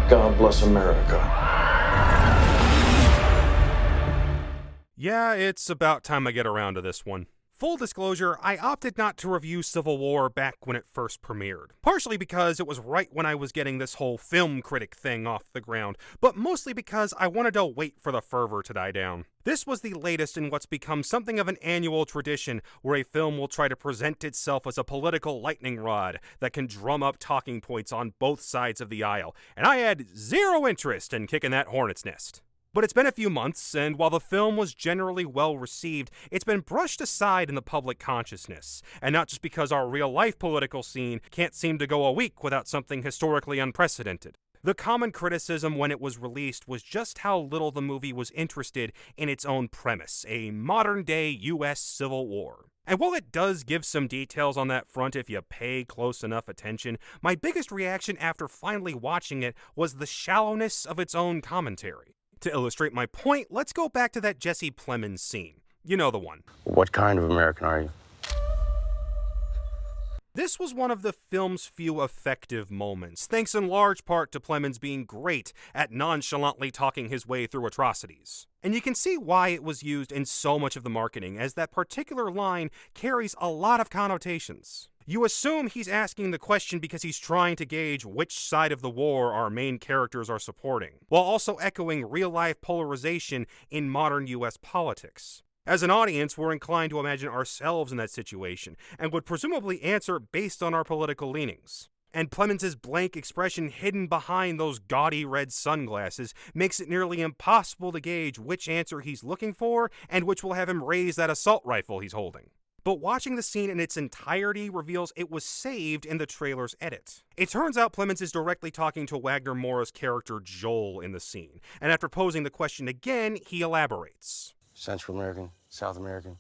God bless America. Yeah, it's about time I get around to this one. Full disclosure, I opted not to review Civil War back when it first premiered. Partially because it was right when I was getting this whole film critic thing off the ground, but mostly because I wanted to wait for the fervor to die down. This was the latest in what's become something of an annual tradition where a film will try to present itself as a political lightning rod that can drum up talking points on both sides of the aisle, and I had zero interest in kicking that hornet's nest. But it's been a few months, and while the film was generally well received, it's been brushed aside in the public consciousness. And not just because our real-life political scene can't seem to go a week without something historically unprecedented. The common criticism when it was released was just how little the movie was interested in its own premise, a modern-day U.S. Civil War. And while it does give some details on that front if you pay close enough attention, my biggest reaction after finally watching it was the shallowness of its own commentary. To illustrate my point, let's go back to that Jesse Plemons scene. You know the one. What kind of American are you? This was one of the film's few effective moments, thanks in large part to Plemons being great at nonchalantly talking his way through atrocities. And you can see why it was used in so much of the marketing, as that particular line carries a lot of connotations. You assume he's asking the question because he's trying to gauge which side of the war our main characters are supporting, while also echoing real-life polarization in modern US politics. As an audience, we're inclined to imagine ourselves in that situation, and would presumably answer based on our political leanings. And Plemons' blank expression hidden behind those gaudy red sunglasses makes it nearly impossible to gauge which answer he's looking for, and which will have him raise that assault rifle he's holding. But watching the scene in its entirety reveals it was saved in the trailer's edit. It turns out Plemons is directly talking to Wagner Moura's character Joel in the scene, and after posing the question again, he elaborates. Central American, South American.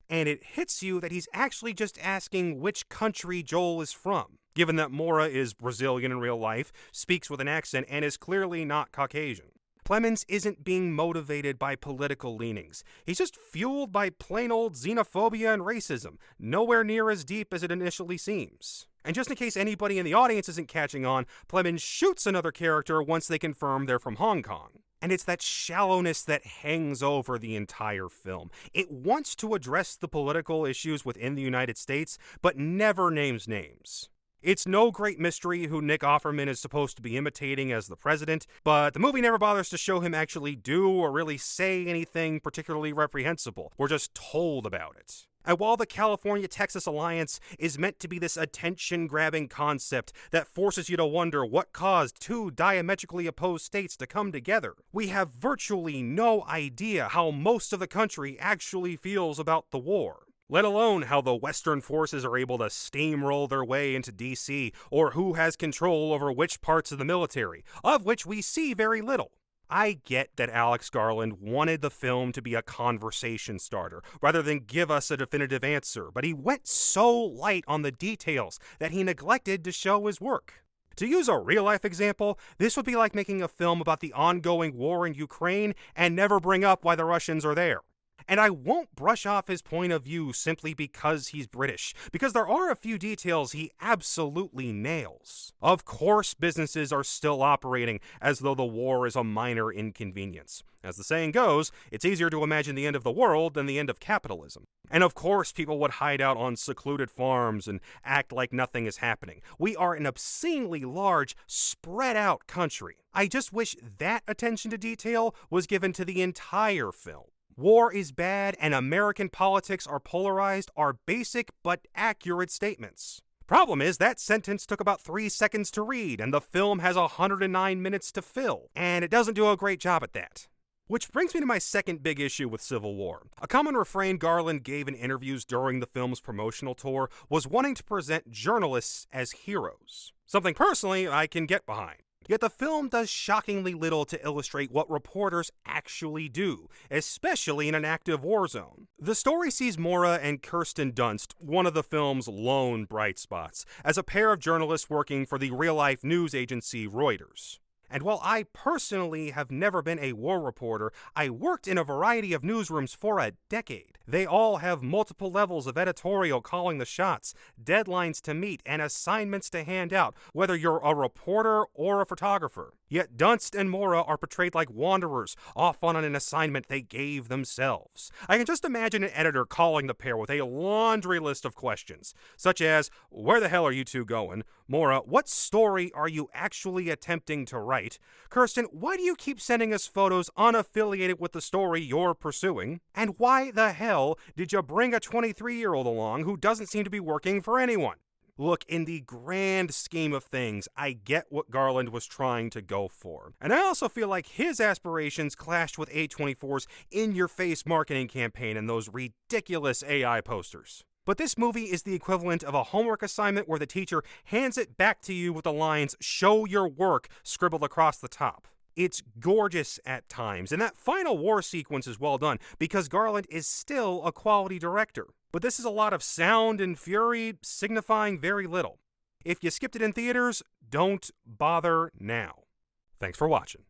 And it hits you that he's actually just asking which country Joel is from, given that Moura is Brazilian in real life, speaks with an accent, and is clearly not Caucasian. Plemons isn't being motivated by political leanings. He's just fueled by plain old xenophobia and racism, nowhere near as deep as it initially seems. And just in case anybody in the audience isn't catching on, Plemons shoots another character once they confirm they're from Hong Kong. And it's that shallowness that hangs over the entire film. It wants to address the political issues within the United States, but never names names. It's no great mystery who Nick Offerman is supposed to be imitating as the president, but the movie never bothers to show him actually do or really say anything particularly reprehensible. We're just told about it. And while the California-Texas alliance is meant to be this attention-grabbing concept that forces you to wonder what caused two diametrically opposed states to come together, we have virtually no idea how most of the country actually feels about the war. Let alone how the Western forces are able to steamroll their way into DC, or who has control over which parts of the military, of which we see very little. I get that Alex Garland wanted the film to be a conversation starter, rather than give us a definitive answer, but he went so light on the details that he neglected to show his work. To use a real-life example, this would be like making a film about the ongoing war in Ukraine and never bring up why the Russians are there. And I won't brush off his point of view simply because he's British, because there are a few details he absolutely nails. Of course, businesses are still operating as though the war is a minor inconvenience. As the saying goes, it's easier to imagine the end of the world than the end of capitalism. And of course, people would hide out on secluded farms and act like nothing is happening. We are an obscenely large, spread-out country. I just wish that attention to detail was given to the entire film. War is bad and American politics are polarized are basic but accurate statements. Problem is, that sentence took about 3 seconds to read, and the film has 109 minutes to fill, and it doesn't do a great job at that. Which brings me to my second big issue with Civil War. A common refrain Garland gave in interviews during the film's promotional tour was wanting to present journalists as heroes. Something personally I can get behind. Yet the film does shockingly little to illustrate what reporters actually do, especially in an active war zone. The story sees Moura and Kirsten Dunst, one of the film's lone bright spots, as a pair of journalists working for the real-life news agency Reuters. And while I personally have never been a war reporter, I worked in a variety of newsrooms for a decade. They all have multiple levels of editorial calling the shots, deadlines to meet, and assignments to hand out, whether you're a reporter or a photographer. Yet Dunst and Mora are portrayed like wanderers, off on an assignment they gave themselves. I can just imagine an editor calling the pair with a laundry list of questions, such as, where the hell are you two going? Mora, what story are you actually attempting to write? Kirsten, why do you keep sending us photos unaffiliated with the story you're pursuing? And why the hell did you bring a 23-year-old along who doesn't seem to be working for anyone? Look, in the grand scheme of things, I get what Garland was trying to go for. And I also feel like his aspirations clashed with A24's in-your-face marketing campaign and those ridiculous AI posters. But this movie is the equivalent of a homework assignment where the teacher hands it back to you with the lines, "Show your work," scribbled across the top. It's gorgeous at times, and that final war sequence is well done because Garland is still a quality director. But this is a lot of sound and fury signifying very little. If you skipped it in theaters, don't bother now. Thanks for watching.